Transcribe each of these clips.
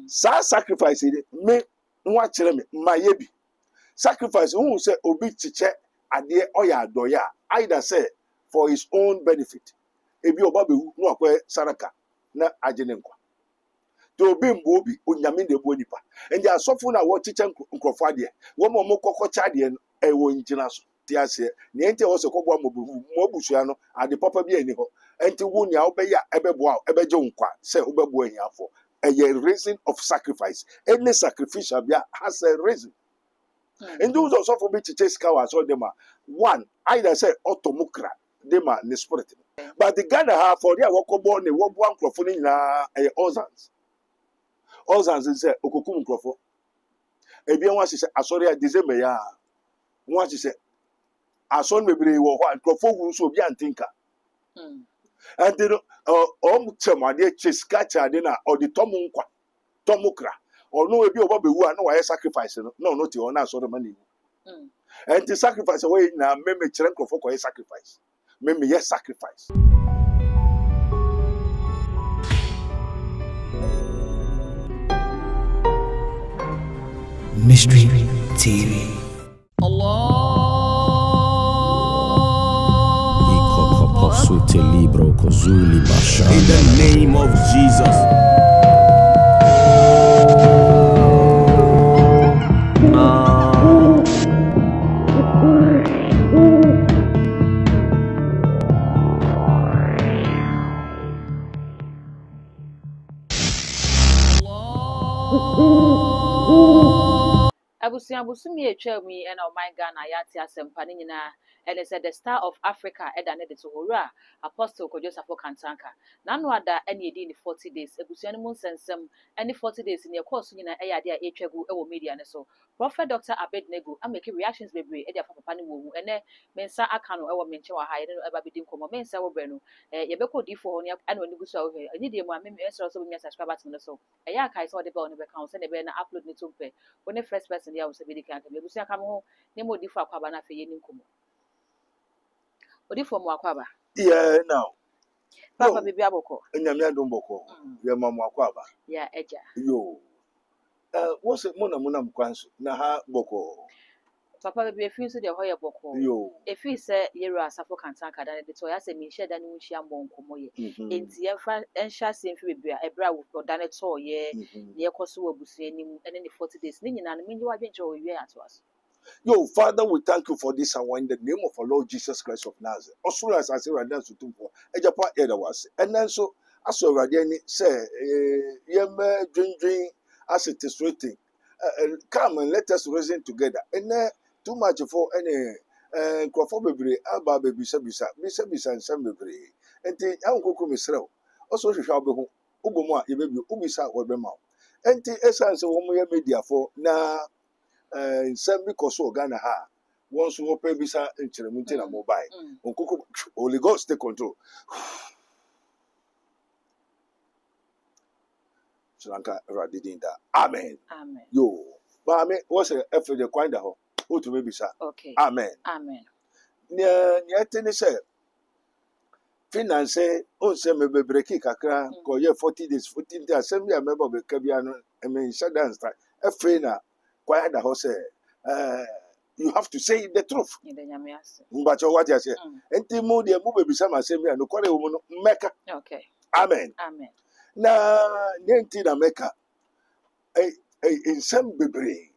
Sa sacrifice me nwa kire me maye bi. Sacrifice who say obi chiche ade oya adoya either say for his own benefit. Ebi oba be no akwa saraka na agene nkwa. To obi mbo obi onyame na ebu nipa. Ndi asofo na wo chiche nkrofo ade. Wo mo kokocha ade e wo njina so. Ti ase ne ente wo se kogbo mo busua no ade papa bi ani ho. Enti wo nya obeya ebeboa ebeje nkwa say obeboa hiafo. A reason of sacrifice. Any sacrificial has a reason. And those also for me to chase cows or them. One, either say automukra, them are the spirit. But the Ghana have for their walk born, they walk one crofone in a Ozans. Ozans is a Okukum crofo. A bien once is a sorry, a December. Once is a son may be one crofo who so be and thinker. And then, my dear Chiskacha dinner or the Tomukra. Or no, be about who are no I sacrifice. No, not your own sort of money. And the sacrifice away now, maybe Cherenko for a sacrifice. Maybe yes, sacrifice. Mystery TV. Allah. In the name of Jesus. Abusumi etwa mu e na o my Ghana yati asempa ni nyina and it said the star of Africa eda ne de to hora Apostle Kojosafo Kantanka na no ada ene edi ni 40 days abusua mu nsensem ene 40 days ni course nyina e yade a etwagu e wo media ne so Prophet Dr. Abednego ameke reactions bebre e de papa ne wo ene mensa aka no e wo menche wa ha ye no e ba bedi nkomo mensa wo bre no ye be kodi fo ho ne ane oni gusu wo he ani de mu ameme esro so be subscribers ne so e ya kai so de ba oni be kan so ne be na upload ne tumpe woni first person ya wo se be di kan ka be gusu aka mo ne mo di fo akwaba na fe ye ni nkomo odi fo mo akwaba Yeah, now. Papa baby aboko. Nyame adom boko. Ye mamu akwaba. Yeah, eja. Yo. What's it mona mkwanso na ha boko. Papa baby efi so de hoye boko. Yo. Efi se yero asafo Kantanka da de to ya se mi hye da ne nhia mbon komo ye. Enti enfa enhya se mfi bebre a ebra wo da ne to ye ne ekoso wo busua nim ene ne 40 days ne nyina ne menje wa dwenche wo wie ato. Yo, Father, we thank you for this hour in the name of our Lord Jesus Christ of Nazareth. Also, as I say, right now, to for Ejapa Edawas. And then so, as already say, dream, as it is written, come and let us reason together. And too much for any crofobibri, Abba Bisa, and Sambibri. And the Uncle Misrel. Also, she shall be Ubuma, Ubisa, or Bema. And the essence of Woman media for now. Some because Ghana ha once we pay visa in Chiremuntina mobile. Holy Ghost take control. Slanka Radidinda. Amen. Amen. Yo. But I mean, what's a effort the kind of who to maybe sir? Okay. Amen. Amen. Nyatene say finance on say me breaki kakra ko ye 40 days 14 days assembly a member be kabia no I mean shutdown start e free na quiet the house you have to say the truth. But what you say? Enti mo de mo be bisa ma assembly no kware wo no meka. Okay. Amen. Amen. Na nenti na meka in some bebre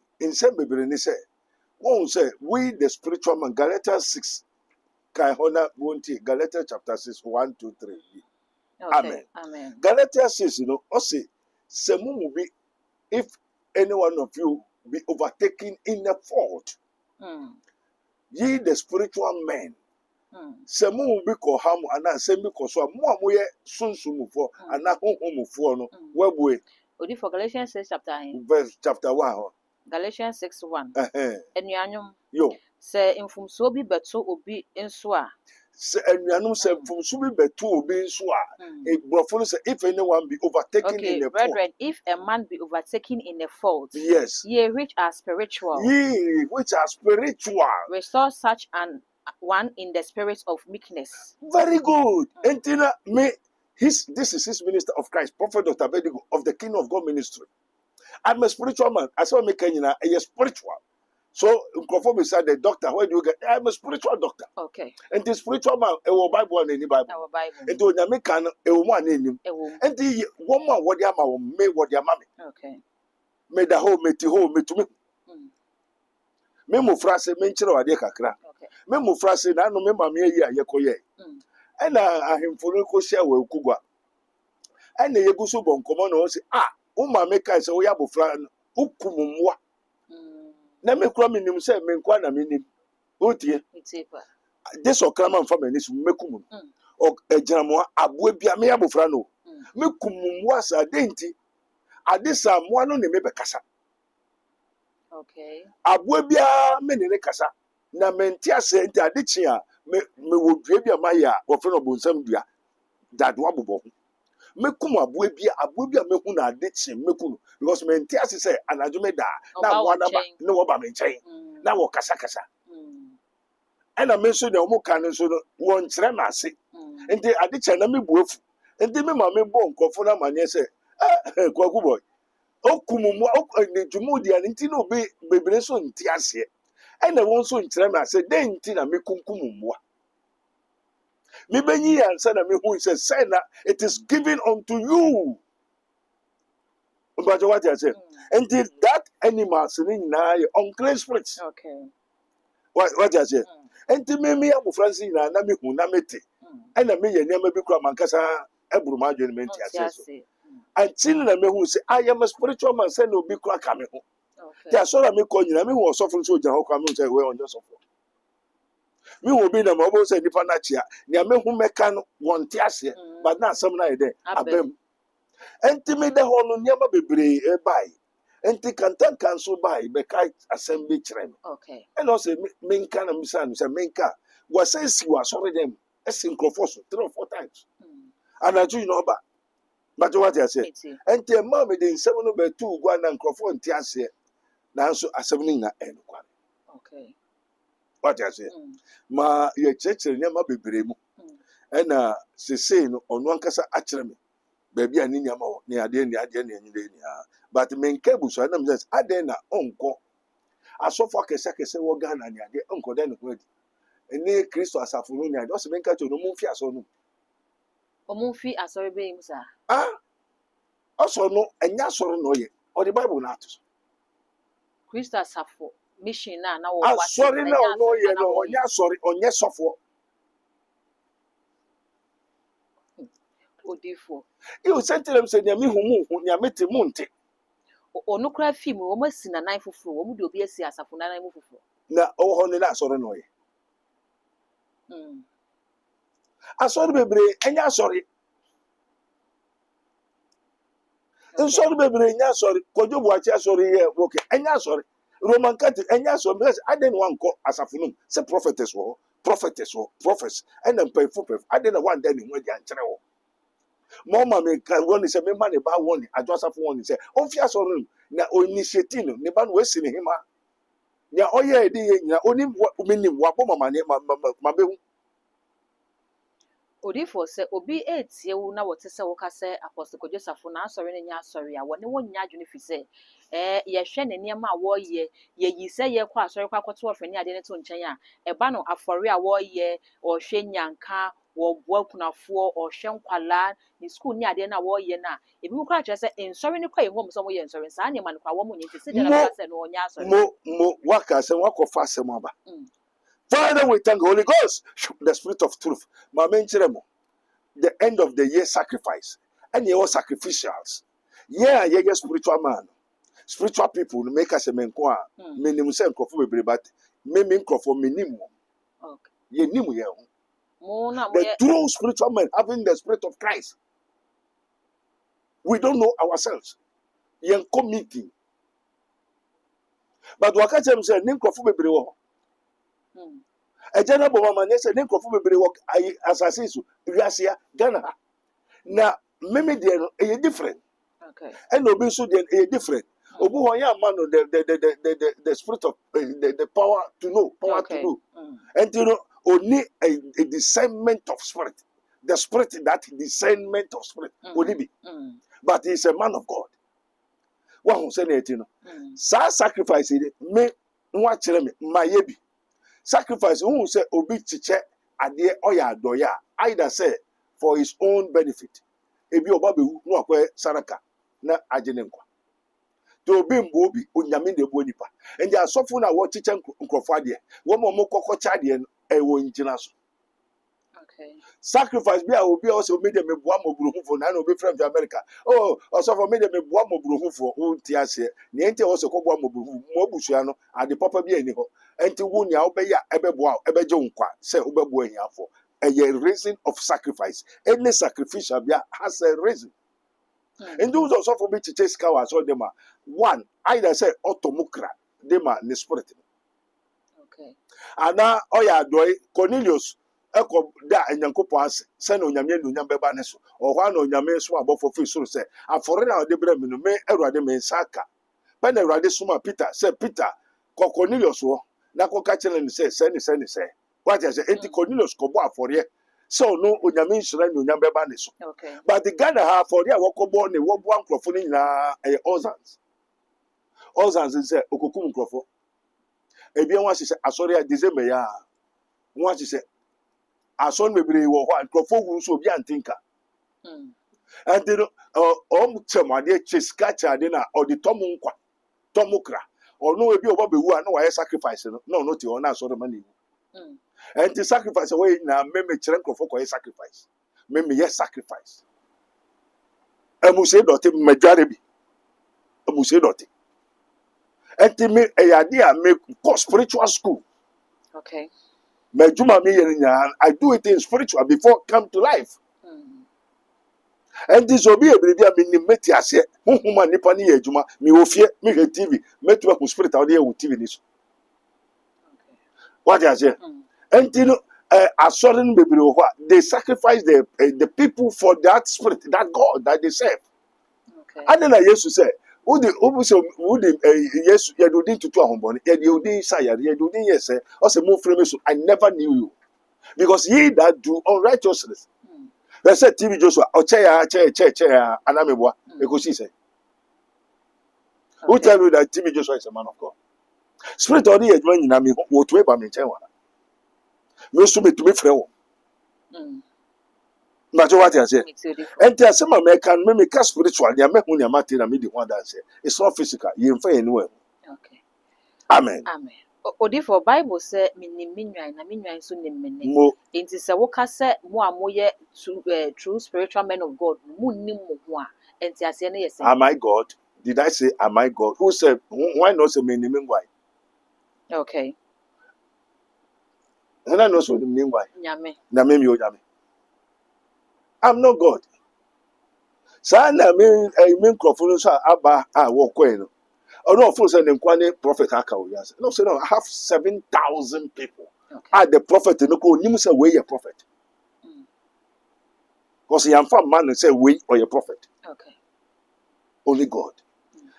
ni say one say we the spiritual man Galatians 6 kai hona wonti Galatians chapter 6 1 2 3. Okay. Amen. Amen. Galatians 6 say semu be if any one of you be overtaken in a fault. Ye the spiritual men. Semu be ko hamu ana semu ko so mo amoye sunsumu for ana honhomu for no webwe. Odi for Galatians 6 verse chapter 1. Galatians 6:1. Enuanyum. Yo. Se infumso bi beto obi nso a. Se enuanyum se infumso bi beto obi nso a. E brofo say if anyone be overtaken in a fault. Brethren, if a man be overtaken in a fault, yes, ye which are spiritual, restore such an one in the spirit of meekness. Very good. Entina me this is his minister of Christ, Prophet Dr. Abednego of the Kingdom of God ministry. I'm a spiritual man. I saw me Kenya, a spiritual. So, Nkrofo beside the doctor, where do you get? I'm a spiritual doctor. Okay. And the spiritual man, a Bible and any Bible. Our Bible. And to Yamikan, a woman in him. And the woman, what your mama, me, what your mammy. Okay. Me the whole, me to home, me to me. Me mo frase, me nchiro ade kakra. Okay. Me mo frase, na no me mama ye ya yekoye. And ahemfuru ko share we kugwa. And the yegusu bon komo no say, mama kai say, oya bofra, ukumumwa. Na me kura me nim say, me nkwa na me nim. Otie. This okraman fa me ni su mekumu. O ejramwa abue bia me abofra no. Me kumumwa sa denti. Adisa mo no ne me bekasa. Okay. Abue bia me ne kasa. Na menti ase nti adichi a me wo dua bia maya wo fe no bonsam dua. Dadwa bobo. Me kum abue bia me hu na adichi me kunu because menti ase say anadwo me da na wo na ba ne wo ba me nchen. Na wo kasa. Ena me so de omo kan so no won kire ma ase. Nti adichi na me buafu. Nti me ma me bo nkofo na manye say kwaku boy. Okumu ne jumudi an nti no be bebre so nti ase. Ena won so nkire ma ase den nti na me kunkumu mwa. Me benyi ansa na me hu say na it is given unto you. But what I say? Until that animals na unclean spirits. Okay. What I say? Enti me abu Francis na me hu na mete. Ena me ye niam bi kura mankasa ebruma adwene me nti ase. Until na me hu say I am a spiritual man say no bi kura ka me hu. Ya so na me ko nyina me hu osofo so gyan ho kwa me say we on josofo. Me will be the mobile say nipa na chia. Nia me hu meka no won ti ase. But na asem na ye de abem. Enti me de ho no niam bebre e bai. Enti kantan kanso bai be kai asem bi kire me. Okay. And also me nka na misa no say me nka. Wa say si wa sorry them. Esi nkrofo so 3 or 4 times. And I do know ba. But what I say? Enti e ma me de nsem no be tu gwa na nkrofo nti ase. Na so asem ni na enu kwa. Okay. What I say? Ma ye chechere nyama bebre mu. Ena sese no onu ankasa akire me. Baby ani nyama wo ne ade ni anyide ni a. But me nkebu so na me say ade na onko. Asofo kese wo Ghana ni ade onko den ko adi. Eni Kristo asafo no ni ade. O se me nka to no mu fi aso no. O mu fi asori be im sa. Aso no enya asoro no ye. O the Bible na ato. Kristo asafo mission na wo wa sorry na no ye no onya sorry onye sofo odifo you said to them say nya me hu nya mete mu nte onu kra film wo masi na nan foforo wo mu de obi asi asafo na nan mu foforo na o ho ne na sorry no ye asori bebre enya sorry sorry bebre enya sorry kojo bu achi sorry ye okay enya sorry Roman Catholic, and yes, I didn't want to asafunum, say prophetess, prophets, and then pay for pay. I didn't want them in the answer. Mama may can one is a money about one, I just have one, say, oh, Fias or room, now initiating, Niban West in him. Ya, oh, yeah, only what meaning what my baby. Odifo se obi etie wo na wote se wo ka se Apostle Joseph na asori ne nya asori a wone wo nya adwene fi se ye hwe ne niam a wo ye yi se ye kwa asori kwa kwoto ofani ade ne to nchen a eba no afori a wo ye o hwe nyanka wo boa kunafo o hwe nkwala ni school ni ade na wo ye na ebi wo kwa kire se ensori ne kwa ye hom so mo ye ensori sa ne man kwa wo mo nyi se de na se no nya asori mo waka se wakofa se mo ba Father, we thank the Holy Ghost, the Spirit of truth. The end of the year sacrifice. And you are sacrificials. Yeah, you're a spiritual man. Spiritual people make us a menkwa. Minimum say but me for minimum. Okay. The true spiritual man having the Spirit of Christ. We don't know ourselves. You're committing. But what I say, Ninkofu bebre. A general woman said, "Name of work assassins, Riasia, Ghana." Now, maybe they are different. Okay. And no be so they are different. Obuhoya man the spirit of the power to know, to do. And you know, only a discernment of spirit. The spirit that discernment of spirit only be. But he's a man of God. One who said it, Mm. sa sacrifice it, me, what me, my yebi. Sacrifice, who say, obi chiche, adie, oya, doya, either say, for his own benefit. Ebi obabe, no, saraka, na ajenenkwa. To be mbobi, unyame de bonipa. And there are soften a what teacher uncrofadie. One more coco chadian, a wo injinaso. Okay. Sacrifice be will be also made them a buamo bruhu for none be from America. Oh, also for made them a buamo bruhu for Tiase. Niente also called Buamo Mobusiano, and the papa be anyhow. And to wound ya obey ya ebeboa, ebejonkwa, say ubeboy for a reason of sacrifice. Any sacrificial has a reason. And those also for me to chase cows or them. One, either say automukra, them are spirit. Okay. And now, oya doy Cornelius. Eko da enyankopo ase se na onyame no nyam beba ne so o hwa na onyame so abofo fi so se afore na ode bra mi no me Awurade me nsaka pe na Awurade suma Peter se Peter ko Cornelius wo na ko ka chele ni se what I say enti Cornelius ko bo afore so no onyame nsira na onyam beba ne so. Okay. But the Ghana ha afore a wo ko bo ne wo bo ankrofo ni na Ozans se okokum nkrofo ebi en wa se asore a December ya wa se ason mebre wo ho ankrofo hu so bi antinka and they chemade chiska chade na odi tomunkwa tomukra ono ebi oba bewu a na wa sacrifice no ti ona so mani and the sacrifice we na me kire nkrofo ko sacrifice me yes sacrifice amuse dote medware bi amuse dote and me eyade a me spiritual school. Okay. I do it in spiritual before come to life. And this will be a baby. I mean, Metias, whom I nippani ejuma, me will fear me TV, met work with spirit out there with TV. What I say? And you know, a certain baby, they sacrifice the people for that spirit, that God that they serve. Okay. And then I used to say, would yes, you do to 2 hombon, you did say, you do yes, also move from us. I never knew you because ye that do unrighteousness. They said TV Joshua, or chair, and I'm a boy, because he said, who tell you that TV Joshua is a man of God? Spirit of the age when you know me, what way by me, most to be friend. But what I say, and there are some American make us spiritual. They are making a matter and me the one that say it's not physical. You infer anywhere. Okay. Amen. Amen. Odi for Bible say minimminwan na minwan so nemmene. Mo. Enti se wo ka se mo amoye true spiritual men of God. Mo nim mo ho a enti ase na yesi. Am I God? Did I say am I God? Who said why not say minimminwan? Okay. And I know so the minimminwan. Nyame. Na me o nyame. I'm not God. Sana I mean crofunu so aba wo kwen no. No for say nkwane prophet aka o yas. No say no I have 7,000 people. Okay. The prophet no ko nim say we a prophet. Because he am from man say we or a prophet. Okay. Only God.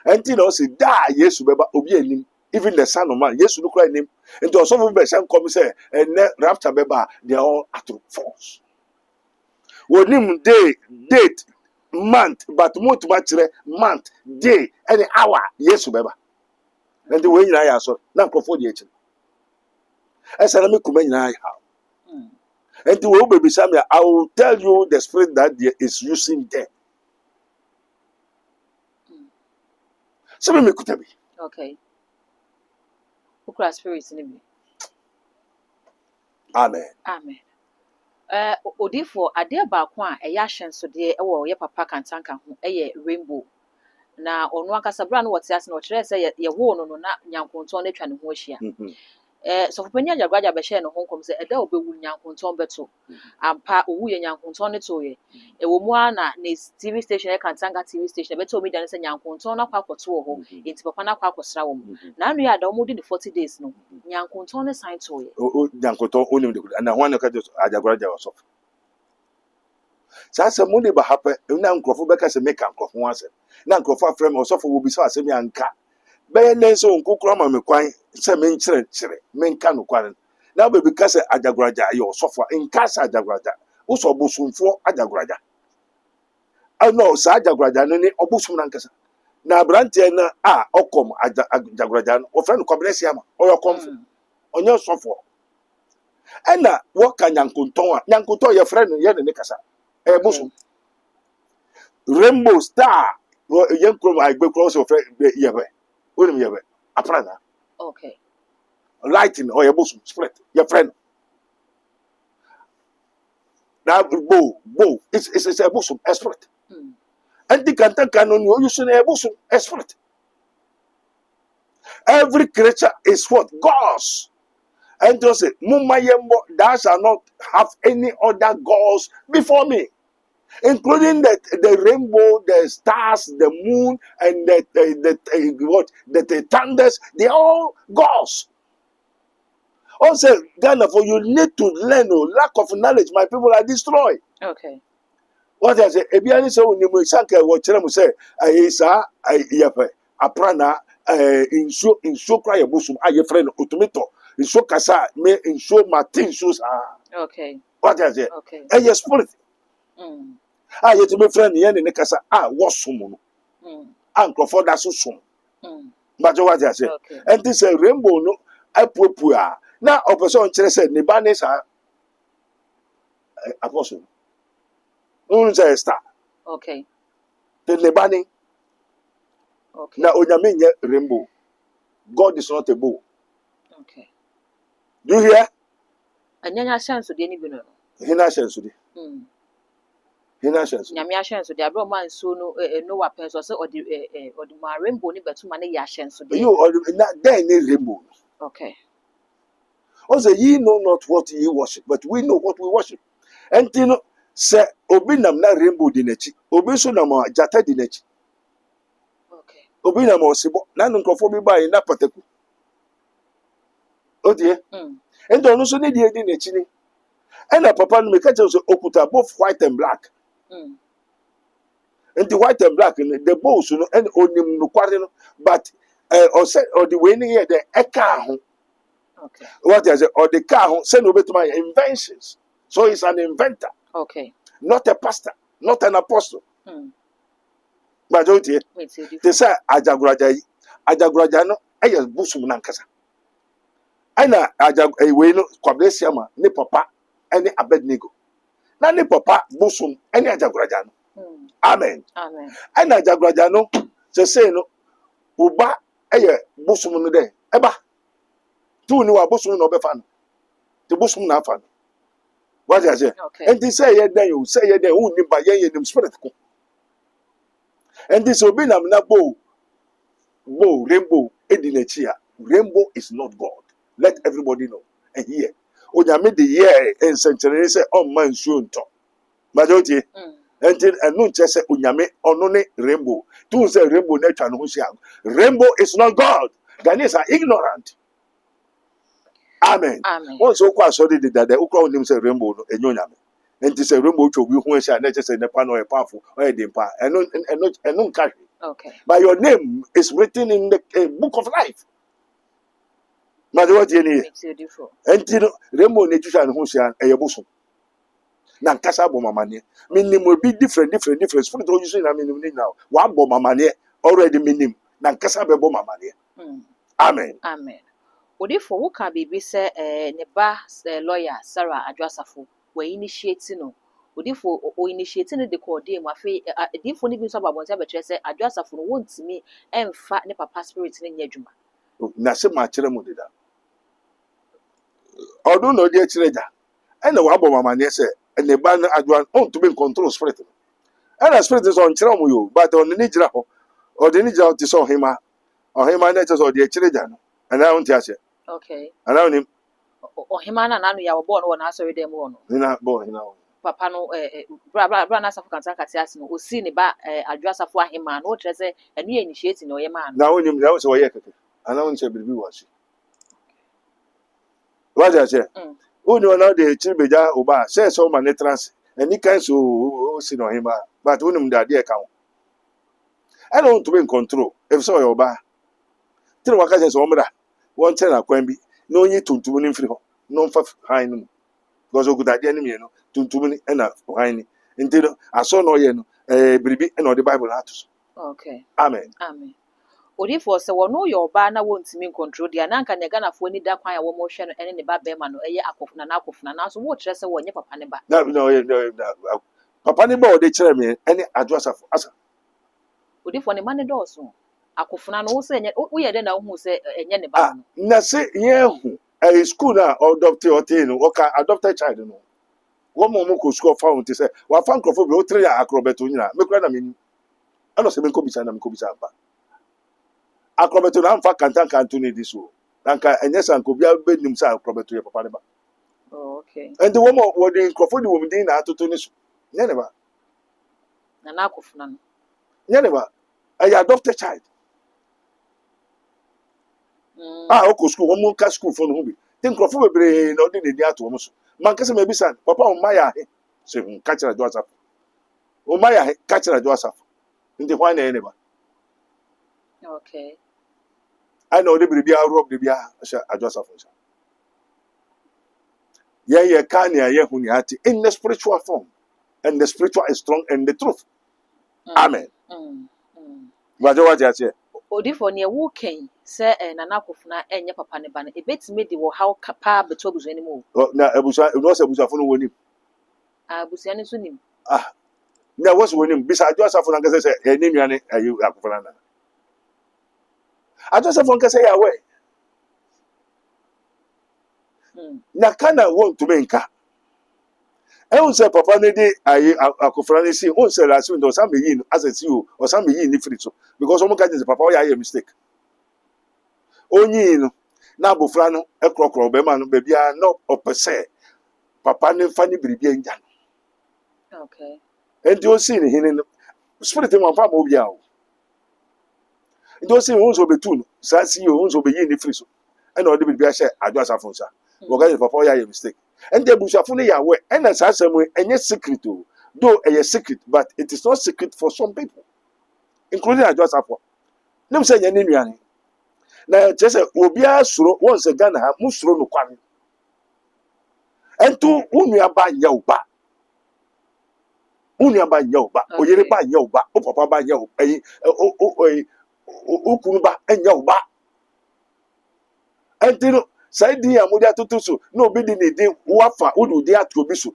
And you know say da Yesu beba obi anim even the son of man Yesu no cry nim. And also some be say come say and rapture beba they are all at false. Wonim day, date, month, but month, month, day, any hour, yes, beba. And the way I saw, now for the agent. As I make comment, I have. And the way baby Samuel, I will tell you the spirit that is using there. So me could be. Okay. Who cross spirits in me? Amen. Amen. Odi for ade baako a eya hyenso de ewo ye papa kantanka ho eye rainbow na onu akasa bra no wote ase na okire se ye wo no na nyankonton na twa ne ho ahia so fopanya jagwaja be hye ne ho nkom se eda obewu nyankonton beto ampa owu ye nyankonton ne to ye ewo mu ana na TV station kantanka TV station beto media ne se nyankonton na kwakoto ho enti papa na kwakosra wo na anu ya da omu di 40 days no nyankonton ne sign to ye Nyankonton onim de na ho an ka ajagwaja so Sasa mundi ba happen na nkrofo beka se make nkrofo ase na nkrofo afrem osofo wo bi so asem yanka be nen so nkukura ma me kwan se me nkyere me nka no kwan na be bi ka se ajaguraja ye osofo nka sa ajaguraja uso bosumfo ajaguraja no sa ajaguraja no ni obusum na nkasa na aberanteɛ no a ɔkɔm agyagoragya no wɔfrɛ no Kwabena Siama ɔyɛ ɔkɔmfo ɔnyɛ ɔsɔfoɔ ɛna wɔka nyankontɔn a nyankontɔn yɛfrɛ no yɛne ne kasa ɛyɛ bosom rainbow star yɛn kurom agbe kurom sɛ wɔfrɛ yɛbɛ wonim yɛbɛ aprana Okay. lighting ɔyɛ bosom spirit yɛfrɛ no na bow it's a bosom a spirit ɛnti kantaka no ne ɔyi so no ɛyɛ bosom a spirit every creature is what God's. And to say, Mumayembo, thou shalt not have any other gods before me, including the rainbow, the stars, the moon, and the thunders. They are all gods. Also, Ghana, for you need to learn. Lack of knowledge, my people are destroyed. Okay. What I say, Ebiani so when you sank what you say, Isa, Aprana, in show cry a busum, I friend Utumito. In show kasa me in show Martin shows Okay. what I say Okay. your spirit yet me friend yen ne kasa what sumo for that so sum but what I say Okay. and this a rainbow no apropua na person kyerɛ sɛ ne ba ne sa apostle un say star Okay. the ne ba ne Okay. na onyame nye rainbow. God is not a bow. Okay. Do you hear? Anyanya chance de ni bi no. Hina shensu hina shensu Nyame ahyen so de abro man so no no wapen so say odi ma rainbow ni betuma ne ya ahyen so de. you or there any rainbow. Okay. Also, ye know not what ye worship, but we know what we worship. And you know, say, obi nam na rainbow di nechi, obi so nam jata di nechi, Okay. obi nam osibo, na nkrofo bi ba na pateku. O dear, and don't also need ye di nechi ni. And a papa no make okuta both white and black. And the white and black, the bows, you know, and onim no quarter, but or the way near the eka. Okay. What is it? Or the car send over to my inventions. So he's an inventor, Okay. not a pastor, not an apostle. But don't you? They say Ajaguraja no, I just busum nankasa. Aina we no Kwabena Siama ne papa any Abednego. Na ne papa busum any Ajaguraja no. Amen. Amen. Aina Ajaguraja no say no uba eye busum no de eba. Tu ni wa busum no be fan. The busum na fan. What I say? Okay. And they say you say who ni ba ye nim spirit ko. And this will be na bow rainbow edinechia. Rainbow is not God. Let everybody know. And here, onyame the year and century say on man soon to. Majority. And no say onyame onone rainbow. Tu say rainbow nature no sia. Rainbow is not God. Ghanaians are ignorant. Amen. Amen. Once so kwa so did that the ukra onim say rainbow no enyo nyame. Enti say rainbow cho bi hu sia na say nepa no e powerful or e dempa. Eno nka. Okay. But your name is written in the book of life. But what you need? It's beautiful. Enti no rainbow ne twa ne hu sia e yeboso. Na nkasa bo mamane. Minim will be different. Spirit o using na minim ni now. Wa bo mamane already minim. Na nkasa be bo mamane. Amen. Amen. Odifo wo ka bibi se ne ba lawyer Sarah Adwasafo we initiate no. Odifo o initiate no de coordinate ma fe odifo ni bi so babonta be kire se Adwasafo no wontimi emfa ne papa spirit ne nya adwuma. Na se ma kire mu dida. Odo no de kire ja. E na wa bo mamane se ne ba na adwan on to be control spirit. E na spirit is on kire mu yo, but on ni gira ho. O de ni gira ti so hima. O hima na so de kire ja no. And I want to say. Okay. And I want Ohima na nanu ya wo no na asori dem wo no. hina bo hina. Papa no bra na Asafo Kantanka ti ase no osi ne ba Adwasafo ahima no kire se enu ye initiate no ye ma no. Na onim na so ye keke. And I want to say bibi was. What I say? Unu na de chibeja oba say so man trans. Any kind so si no hima. But unim da de ka ho. I don't want to be in control. If so your ba. Tiri waka say so omra. One tell akwan bi. No onye tuntum ni mfiri ho. No mfa han no. Because okuta de ni me no. Tuntum ni na han ni. Nti no aso no ye no. Biribi na the Bible atos. Okay. Amen. Amen. Odifo sɛ wɔno yɛ ɔbaa na wɔntumi control dia na anka ne Ghanafoɔ ni da kwan a wɔmɔhwɛ no ɛne ne ba bɛrima no ɛyɛ akɔfuna na akɔfuna na so wo kyerɛ sɛ wɔnyɛ papa ne ba. No, papa ne ba o de kyerɛ me ɛne adwo asafo asa. Odifo ne ma ne dɔɔso. Akɔfuna no wo sɛ ɛnyɛ wo yɛ dɛ na wo hu sɛ ɛnyɛ ne ba no. Na se yɛn hu school na adopted no oka adopted child no. Wɔn mo ko school found te sɛ wa fa nkrofo bi o tere ya akrobeto nyina me kura na me ni. Ɛno sɛ me nkobisa na me nkobisa ba. Akrobeto na mfa kantankanto ne di so. Nanka enye sanko bia benim sa akrobeto ye papa ne ba. Oh, okay. And the woman wo de nkrofo de wo mdin na atoto ne so. Nye ne ba. Na akɔfuna no. Nye ne ba. Ay adopted child. Oko school wo mo ka school fo no ho bi. Te nkrofo bebre na odi ne di ato wo so. Man kase me bisa papa o maya he. Se hu ka kira Joseph. O maya he ka kira Joseph. Ndi hwan na ye ne ba. Okay. I know the baby rob the bia Joseph. Yeah, kanya ye hu ni ati in the spiritual form. And the spiritual is strong and the truth. Amen. Wajo waje ati. Odifo ne wo ken sɛ nana akɔfuna ɛnyɛ papa ne ba no ebetime de wo haw kapa beto abusua ne mu. Na abusa no se abusa fo no woni. Abusua ne so nim. Na wo se woni bisa Joseph na nkase se e ne nuane ayi akɔfuna na. Joseph nkase ya we. Na kana won to menka. Ehun se papa ne de ayi akofra ne si hun se rasu ndo sa meyi no aseti o sa meyi ni free so because omo ka je papa o ya mistake onyi no na abofra no ekrokro be ma no be bia no opese papa ne fa ni biribi anja no. Okay. Enti o si ni hini no spirit mo fa mo bia o enti o si hun so betu no sa si o hun so be yi ni free so e na o de biribi a hye adwo asafo nsa o ga je papa o ya mistake. And the bushafuni yawe, and as I say, and yes, secret, though a secret, but it is not secret for some people, including a just after. Let me say, Yaninian. Now, just a Ubia Suro once a gun, Musro no Kwan. And two Unia by Yoba or Yereba Yoba, or Papa by Yo, Ukuba and Yoba. And Saidi amudia tutusu no bidi ni di wafa udu dia to bisu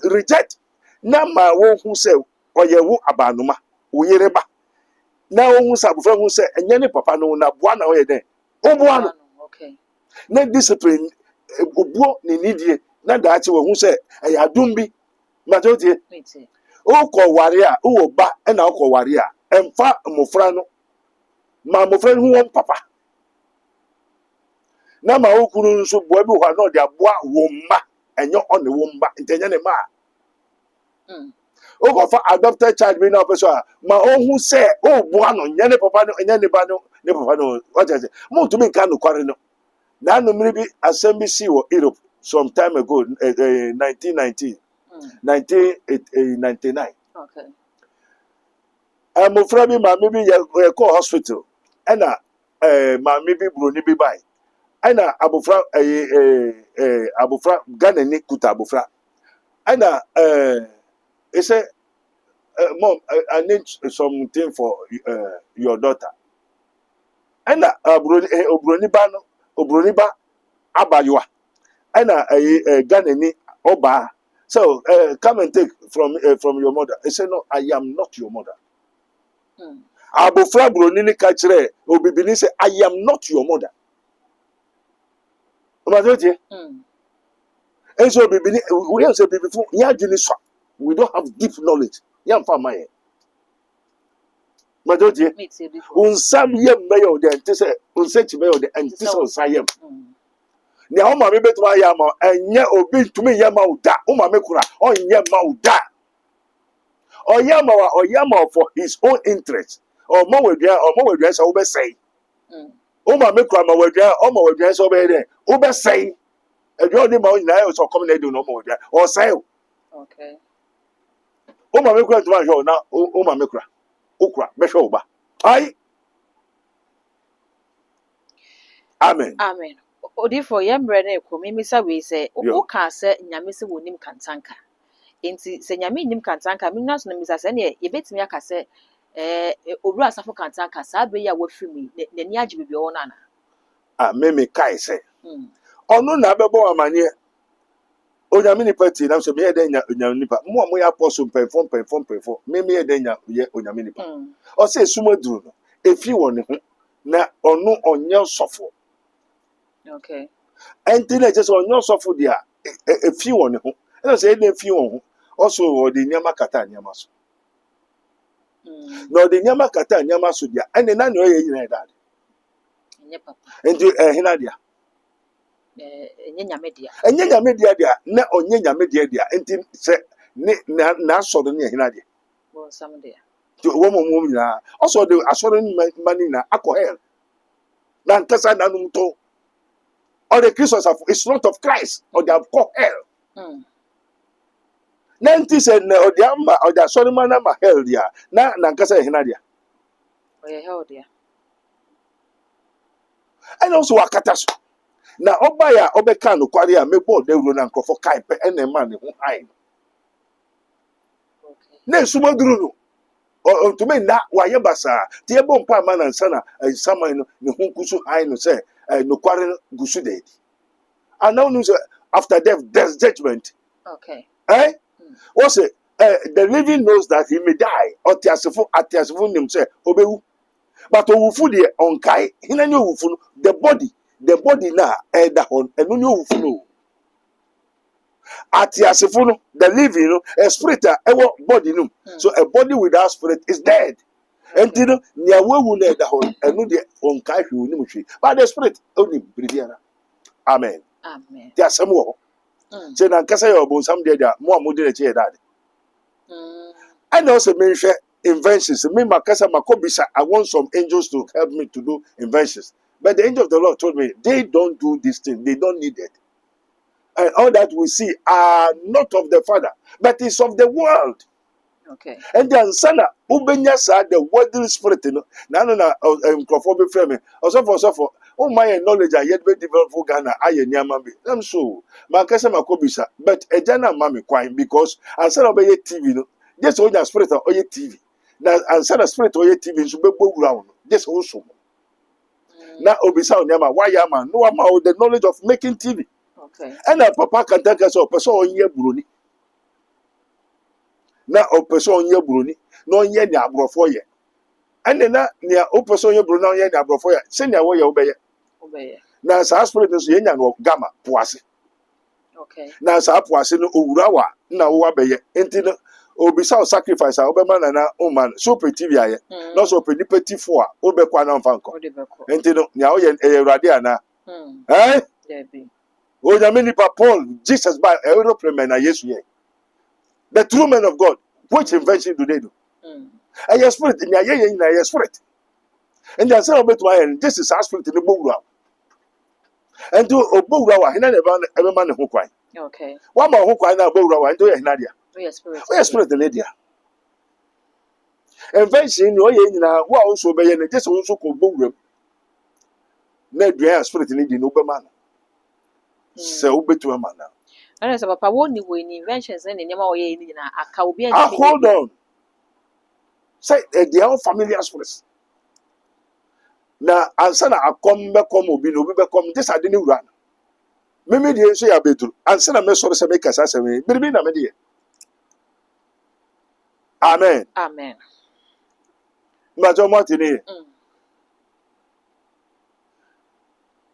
reject na ma wo hu se oyewu abanuma oyereba na wo hu sa bofra hu se enye ne papa no na boa na oye den oboa no. Okay. Na discipline obuo ni nidie na daachi wo hu se ayadum bi majotie o ko ware a wo ba e na o ko ware a emfa mofra no ma mofra hu won papa na ma okuru nso boa bi hwa na de aboa womma enyo on womma ntenye ne ma o go for adopted child be na person ma ohun se o boa no nye ne papa no nye ne ba no ne papa no what I say mo to be kan no kware no na no mri bi assembly see wo Europe some time ago 1999. Okay. Mo fra bi ma me bi ye call hospital na ma me bi broni bi bai aina abufra abufra Ghana ni kuta abufra aina he say mom I need something for your daughter aina obroni ba abaywa aina Ghana ni oba so come and take from your mother. He said no, I am not your mother. Abufra broni ni ka kire obibini say I am not your mother. And so we have said before, we don't have deep knowledge. Yam famaye. Majoje. Unsam yem mayo de antise unsechi mayo de antise unsayem. Ni o ma me betu ayama enye obi ntumi yama uda. O ma me kura onye ma uda. Oyama for his own interest. Or mo wedua sa wo be say. O ma me kura ma wedua sa wo be there. O be say and you only know so come do no more or say okay. O ma me kura to show na o ma me kura okura be show ba ai amen Odifo yemre na ekomi misa we say o ka say nyame se wonim kantanka enti se nyame nim kantanka me naso no misa say ne ye betimi aka say Owura Asafo Kantanka saa be ya wafiri mu n'ani agye bibi wɔ nana. Me kai say. Ono na bebo amane onyame nipa ti na so me ye den nya onyame nipa. Mo mo ya apostle pemfo. Me ye den nya ye onyame nipa. O say sumaduru no efi wɔ ne ho na ono onye sofo. Okay. Enti na je so onye sofo dia efi wɔ ne ho. Na say na efi wɔ ho. Also wɔ de nyama kata nyama so. No de nyama kata nyama so dia. Ene na no ye nyina da. Enye papa. Enti hina dia. Enye nyame dia. Enye nyame dia na onye nyame dia enti se ne na asɔre ne hina dia. Bo sam dia. Wo mo nyina also de asɔre mani na akɔ hell. Na nkasa na num to. Or the Christians of it's not of Christ or they have called hell. Na enti se na or the amba or the asɔre man na hell dia na nkasa hina dia. Oye hell dia. And also wakata so. Na oba ya obeka no kware a mebo de wuro na nkrofo kai pe ene ma ne ho hai. Okay. Na sumaduru no. O to me na wa ye basa. Ti ebo mpa ma na nsa na saman no ne ho kusu hai no say no kware gusu de. And now no say after death there's judgment. Okay. What say the living knows that he may die. Atiasefo nim say obewu. But owufu de onkai hina ni owufu no the body na da hon enu ni owufu no. Atiasefo no the living no a spirit ewo body no. So a body without spirit is dead. Enti no nia wewu na da hon enu de onkai hwi oni mhwe. But the spirit only bribiara. Amen. Amen. Ti asem wo. Se na nkasa ye obonsam de dia mo amode na che dade. And also mention inventions. Me makasa makobisa, I want some angels to help me to do inventions. But the angel of the Lord told me, they don't do this thing. They don't need it. And all that we see are not of the Father, but it's of the world. Okay. And the ansana, ubenya sa the worldly spirit, you know. Na microphone frame. Also for oh my knowledge I yet be developed for Ghana. I nyama be. I'm so makasa makobisa, but ejana mami kwine because ansana obey TV no. Just on your spirit or your TV. Now, answer spirit or your TV should be ground. Just also. Now, Obisa Nyama, why Yama, no amount the knowledge of making TV. Okay. And a papa can take us a person on your bruni. Now, a person on your bruni, no yen abro for ye. And then near O person your bruna yen abro for ye. Send your way obey. Obey. Now, spirit is yen or gamma, poissy. Okay. Now, Sapuasi no Urawa, now obey. Intino. Obisa sacrifice a obema na o man so petit via no so petit fois obekwa na mfanko enti no nya oye ewrade ana Debi o nyame nipa Paul Jesus by aeroplane na Yesu ye the true men of God which invention do they do and your spirit nya ye na your spirit and they say obetu ayen this is our spirit ni bowura and to obowura wa hina ebe man ho kwan okay wa ma ho kwan na bowura wa ento ye hina dia. Oh, yes, spirit the lady. Invention, no, ye na who also obey and just also called Bogram. Ned spirit in the Uberman. So be to a man now. And as a papa won't win inventions and in your way in a cowbia. Hold on. Say they are familiar spirits. Now, answer I come back home, be no become this I didn't run. Maybe they say a bit, answer a mess or some make us as a way, maybe na media. Amen. Amen. Majo Martini.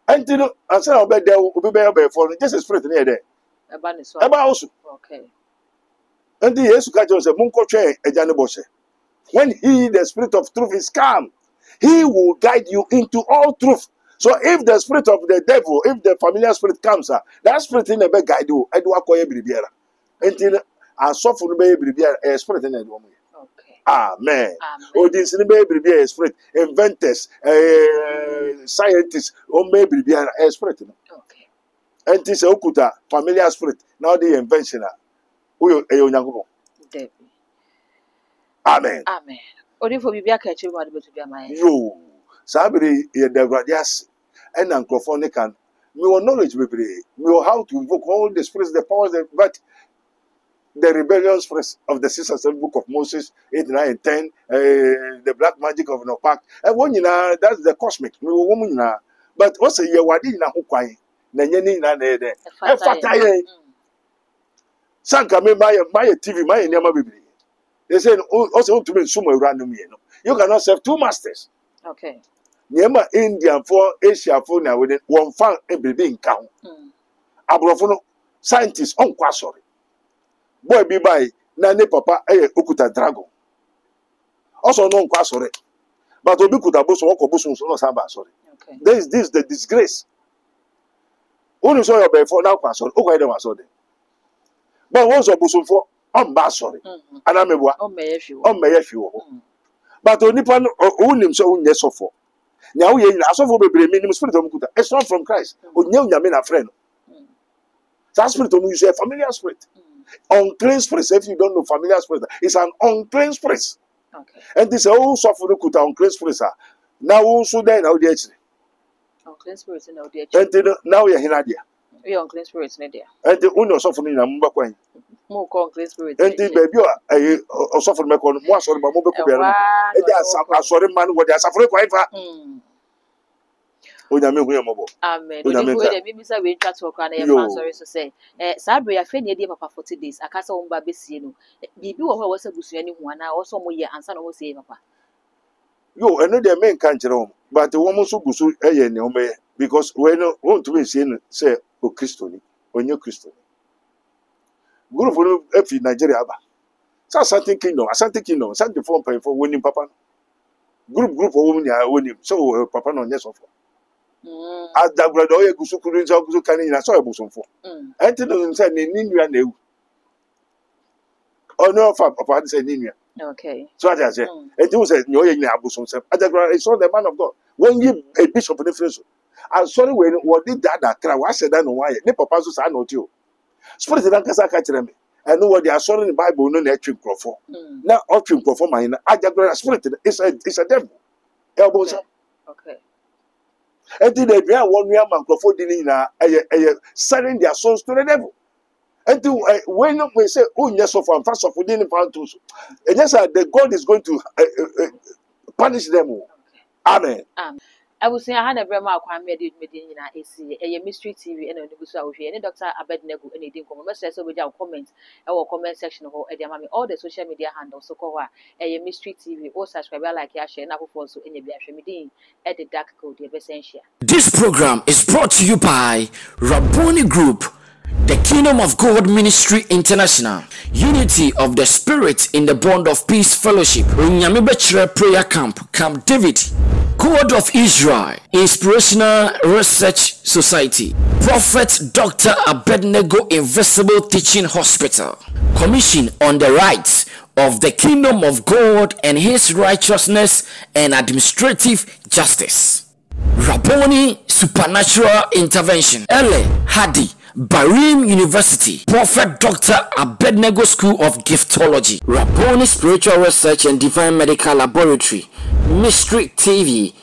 Until I said, I'll bet there will be better for just a spirit near there. About also. Okay. And the Jesus Christ a Munko chain a Janibose. When he, the spirit of truth, is come, he will guide you into all truth. So if the spirit of the devil, if the familiar spirit comes, that spirit in the bed guide you. I do a coy bribiera. Until I suffer a spirit in the woman. Okay. Amen. Oh, this is a spirit. Inventors, scientists, or maybe a spirit. Okay. And this is a okuta familiar spirit. Now the invention. Amen. Amen. Only for Bibia catching what to be my yo. Sabri the radias and uncrophonic and me knowledge be me how to invoke all the spirits, the powers, but the rebellious press of the 6 and 7 book of Moses, 8, 9, and 10, the black magic of Nopak. And one, that's the cosmic woman. But what's a year? What did you know? Nanyani na there. Fataya. Sanka me my TV, my Nyama Bibi. They say also to be somewhere random. You cannot serve two masters. Okay. Nyama India for Asia for now with one fan every being count. Abrofono scientists on sorry. Boy be by Nane Papa Okuta Dragon. Also non sorry. But Obikuta Bus or Kobusun no Samba sorry. Okay. This the disgrace. Only saw your before now sorry. Okay, them sorry. But once Obusun for sorry. And I'm a Oh may you. But only pan only so yes for. Now we are so for minimum spirit of Mukuta. It's not from Christ. Only a friend. That spirit of you say familiar spirit. Unclean spirit. If you don't know familiar spirit, it's an unclean spirit. Okay. And this all suffer the kuta unclean spirit. Now also then now the Unclean spirits in Odia. and now you're Hinadia. We unclean spirits in India. And the uno suffering in a Mumba. More unclean spirits. And the baby or suffer me on one sort of Mumba. And there's a sorry man what they're suffering quite far. Amen. Maybe say we try to work on your sorry to say. Sabre ya fe ne papa 40 days. Akasa wo ba besie no. Bibi wo ho wo se busuani ho ana wo so mo ye ansa na wo se papa. Yo, I know the men can't home, but the woman so good because when want to be seen say o Christoni, when you Christoni. Group for F Nigeria. So something kingdom, something form for winning papa. Group of women are winning, so papa no yes of. As the brother Gusuku Zaguzu Canning, I saw a bosom for. Anthony said, Ninia new. Oh no, papa said Ninia. Okay. So I said, and you said, no, you have bosom. I saw the man of God. When you a bishop of the first. I'm sorry when what did that crowd? I said, I know why. The papa was I know you. Spirit of Lancasa catch them. I know what they are sorry in the Bible, no natural crop. Now, option for mine. I just spirit. It's a devil. Elbows. Okay. And then they are 1 year microphone selling their souls to the devil. And when we say, oh, yes, of and fast of within the found too. And yes, the God is going to punish them. Okay. Amen. I will say I had a very much medina a mystery TV and any Dr. Abednego anything so with our comments our comment section of all the social media handles so called a mystery TV or subscribe like share and also in the at the dark code essential. This program is brought to you by Rabboni Group, the Kingdom of God Ministry International, Unity of the Spirit in the Bond of Peace Fellowship, Nyamibechre Prayer Camp, Camp David, God of Israel, Inspirational Research Society, Prophet Dr. Abednego Invisible Teaching Hospital, Commission on the Rights of the Kingdom of God and His Righteousness and Administrative Justice, Rabboni Supernatural Intervention, Ele Hadi, Barim University, Prophet Dr. Abednego School of Giftology, Rabboni Spiritual Research and Divine Medical Laboratory, Mystery TV.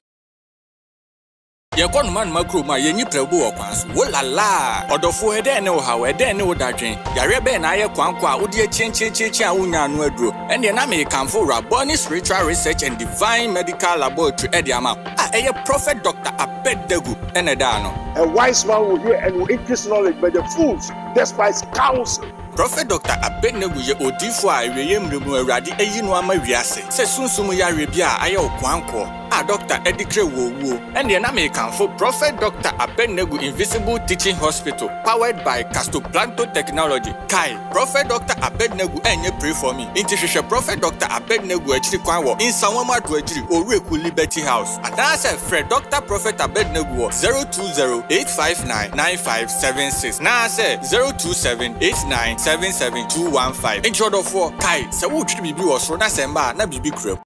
Yakon man makro ma yenyi prebu okwanso wo la la odofo ede ne wo hawo ede ne wo dadwen yare be na aye kwankwa a wodi chenchen a wonya no aduro ende na me kanfo Rabboni Spiritual Research and Divine Medical Laboratory ede ama eye Prophet Dr. Abednego ene da no. A wise man will hear and will increase knowledge, but the fools despise counsel. Prophet Dr. Abednego ye odifo a eweye mremu awurade eyi no ama wiase se sunsum yare bia aye okwanko a Dr. Edikre wo ende na me kanfo Prophet Dr. Abednego Invisible Teaching Hospital powered by Castoplanto Technology. Kai Prophet Dr. Abednego enye pray for me. Inti hwehwe Prophet Dr. Abednego akiri kwan wo Insanwama do akiri Oreku Liberty House. Adase Fred Dr. Prophet Abednego 020-859-9576. Na say 027-8977-215. Introdo for Kai se wo twi bibi wo so na semba na bibi krem.